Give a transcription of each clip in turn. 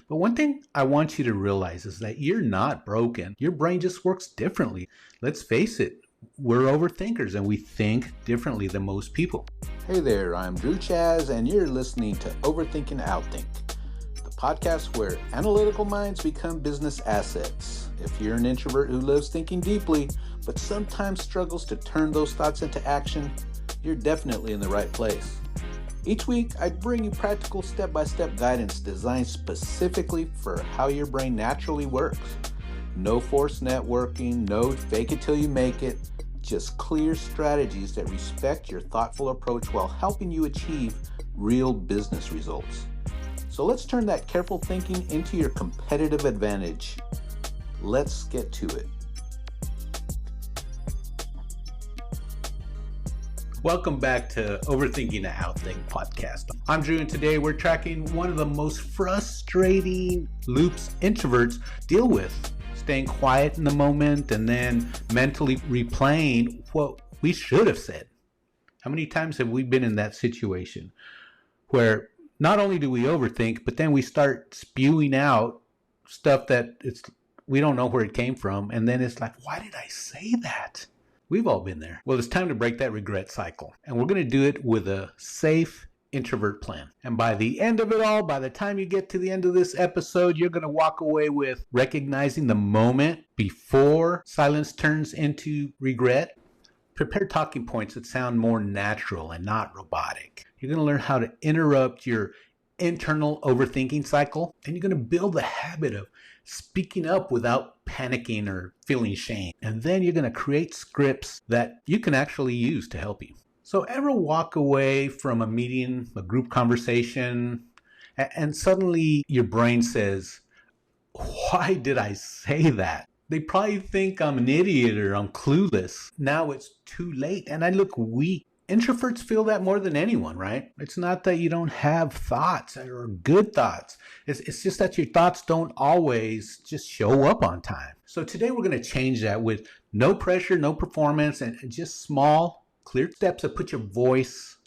But one thing I want you to realize is that you're not broken. Your brain just works differently. Let's face it, we're overthinkers and we think differently than most people. Hey there, I'm Chaz, and you're listening to Overthink and Outthink, the podcast where analytical minds become business assets. If you're an introvert who loves thinking deeply, but sometimes struggles to turn those thoughts into action, you're definitely in the right place. Each week, I bring you practical step-by-step guidance designed specifically for how your brain naturally works. No forced networking, no fake it till you make it, just clear strategies that respect your thoughtful approach while helping you achieve real business results. So let's turn that careful thinking into your competitive advantage. Let's get to it. Welcome back to Overthinking and Outthink podcast. I'm Drew, and today we're tracking one of the most frustrating loops introverts deal with. Staying quiet in the moment and then mentally replaying what we should have said. How many times have we been in that situation where not only do we overthink, but then we start spewing out stuff that we don't know where it came from, and then it's like, why did I say that? We've all been there. Well, it's time to break that regret cycle, and we're going to do it with a safe introvert plan. And by the end of it all, by the time you get to the end of this episode, you're going to walk away with recognizing the moment before silence turns into regret. Prepare talking points that sound more natural and not robotic. You're going to learn how to interrupt your internal overthinking cycle, and you're going to build the habit of speaking up without panicking or feeling shame. And then you're going to create scripts that you can actually use to help you. So ever walk away from a meeting, a group conversation, and suddenly your brain says, why did I say that? They probably think I'm an idiot or I'm clueless. Now it's too late and I look weak. Introverts feel that more than anyone, right? It's not that you don't have thoughts or good thoughts. It's just that your thoughts don't always just show up on time. So today we're going to change that with no pressure, no performance, and just small, clear steps that put your voice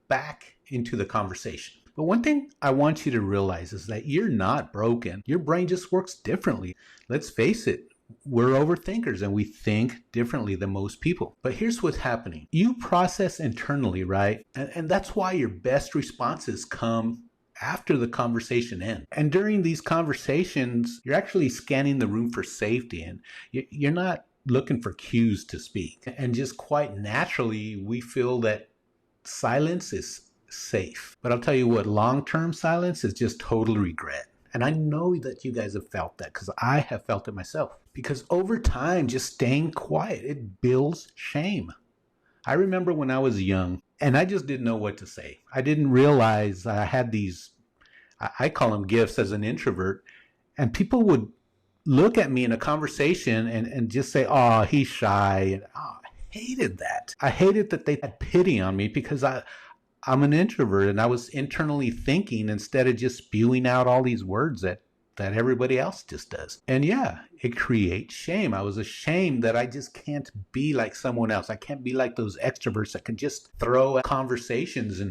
back into the conversation. But one thing I want you to realize is that you're not broken. Your brain just works differently. Let's face it. We're overthinkers and we think differently than most people. But here's what's happening. You process internally, right? And that's why your best responses come after the conversation ends. And during these conversations, you're actually scanning the room for safety and you're not looking for cues to speak. And just quite naturally, we feel that silence is safe. But I'll tell you what, long-term silence is just total regret. And I know that you guys have felt that because I have felt it myself. Because over time, just staying quiet, it builds shame. I remember when I was young and I just didn't know what to say. I didn't realize I had these, I call them gifts as an introvert. And people would look at me in a conversation and just say, oh, he's shy. And I hated that. I hated that they had pity on me because I'm an introvert and I was internally thinking instead of just spewing out all these words that everybody else just does. And yeah, it creates shame. I was ashamed that I just can't be like someone else. I can't be like those extroverts that can just throw conversations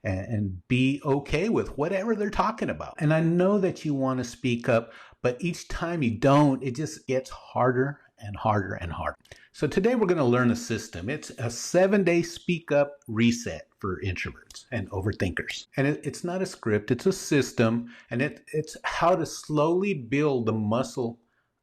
and be okay with whatever they're talking about. And I know that you want to speak up, but each time you don't, it just gets harder and harder and harder. So today we're going to learn a system. It's a 7-day speak up reset for introverts and overthinkers. And it's not a script, it's a system. And it's how to slowly build the muscle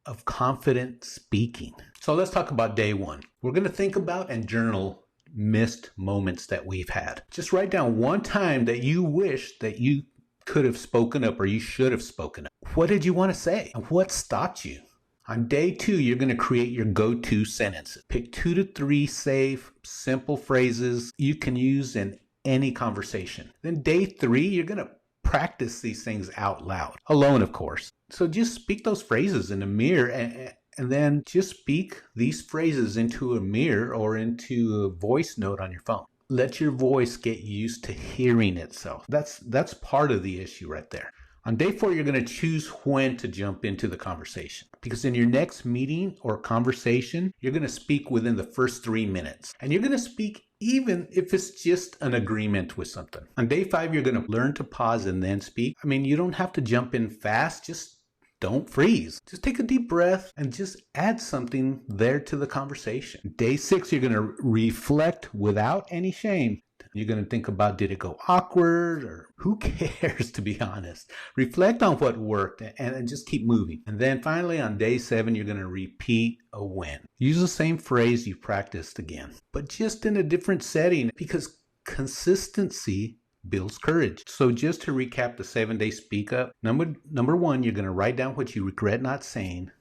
of confident speaking. So let's talk about day one. We're going to think about and journal missed moments that we've had. Just write down one time that you wish that you could have spoken up or you should have spoken up. What did you want to say? And what stopped you? On day 2, you're going to create your go-to sentences. Pick 2 to 3 safe, simple phrases you can use in any conversation. Then day 3, you're going to practice these things out loud, alone, of course. So just speak those phrases in a mirror and then just speak these phrases into a mirror or into a voice note on your phone. Let your voice get used to hearing itself. That's part of the issue right there. On day 4, you're going to choose when to jump into the conversation. Because in your next meeting or conversation, you're going to speak within the first 3 minutes. And you're going to speak even if it's just an agreement with something. On day 5, you're going to learn to pause and then speak. I mean, you don't have to jump in fast. Just don't freeze. Just take a deep breath and just add something there to the conversation. Day 6, you're going to reflect without any shame. You're going to think about, did it go awkward, or who cares, to be honest? Reflect on what worked and just keep moving. And then finally on day 7, you're going to repeat a win. Use the same phrase you practiced again, but just in a different setting, because consistency builds courage. So just to recap the 7-day speak up, number 1, you're going to write down what you regret not saying.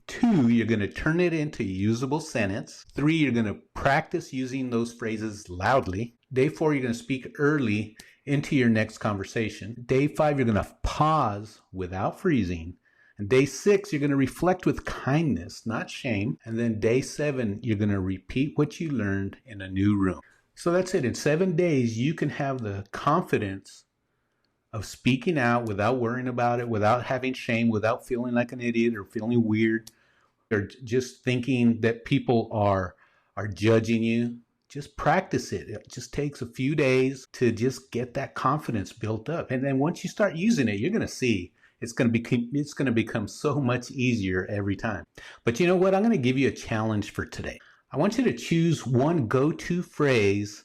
2, you're going to turn it into a usable sentence. 3, you're going to practice using those phrases loudly. Day 4, you're going to speak early into your next conversation. Day 5, you're going to pause without freezing. And day 6, you're going to reflect with kindness, not shame. And then day 7, you're going to repeat what you learned in a new room. So that's it. In 7 days, you can have the confidence of speaking out without worrying about it, without having shame, without feeling like an idiot or feeling weird, or just thinking that people are judging you. Just practice it. It just takes a few days to just get that confidence built up. And then once you start using it, you're going to see it's going to become so much easier every time. But you know what? I'm going to give you a challenge for today. I want you to choose one go-to phrase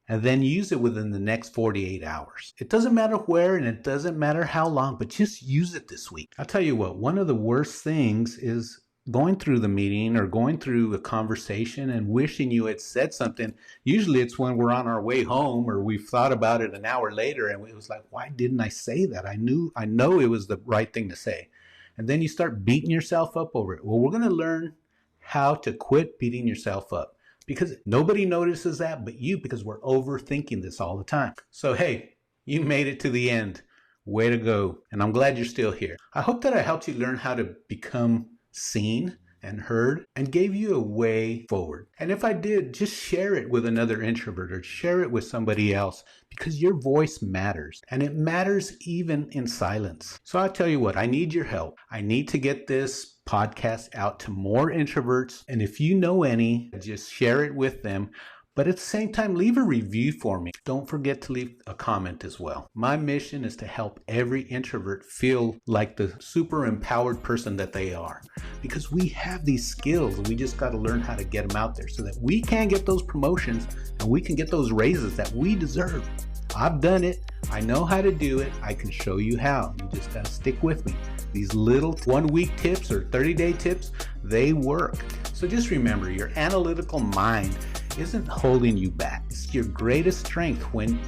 and then use it within the next 48 hours. It doesn't matter where and it doesn't matter how long, but just use it this week. I'll tell you what, one of the worst things is going through the meeting or going through a conversation and wishing you had said something. Usually it's when we're on our way home or we've thought about it an hour later and it was like, why didn't I say that? I know it was the right thing to say. And then you start beating yourself up over it. Well, we're going to learn how to quit beating yourself up, because nobody notices that but you, because we're overthinking this all the time. So hey, you made it to the end. Way to go. And I'm glad you're still here. I hope that I helped you learn how to become seen and heard and gave you a way forward. And if I did, just share it with another introvert or share it with somebody else, because your voice matters, and it matters even in silence. So I tell you what, I need your help. I need to get this podcast out to more introverts. And if you know any, just share it with them. But at the same time, leave a review for me. Don't forget to leave a comment as well. My mission is to help every introvert feel like the super empowered person that they are. Because we have these skills, we just got to learn how to get them out there so that we can get those promotions and we can get those raises that we deserve. I've done it. I know how to do it. I can show you how. You just got to stick with me. These little 1-week tips or 30-day tips, they work. So just remember, your analytical mind isn't holding you back. It's your greatest strength when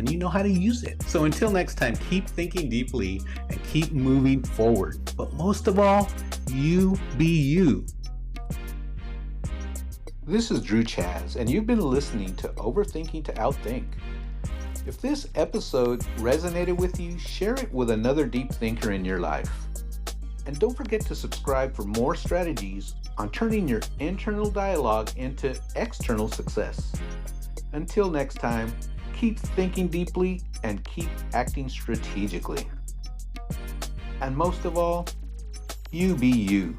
you know how to use it. So until next time, keep thinking deeply and keep moving forward. But most of all, you be you. This is Drew Chaz, and you've been listening to Overthinking to Outthink. If this episode resonated with you, share it with another deep thinker in your life. And don't forget to subscribe for more strategies on turning your internal dialogue into external success. Until next time, keep thinking deeply and keep acting strategically. And most of all, you be you.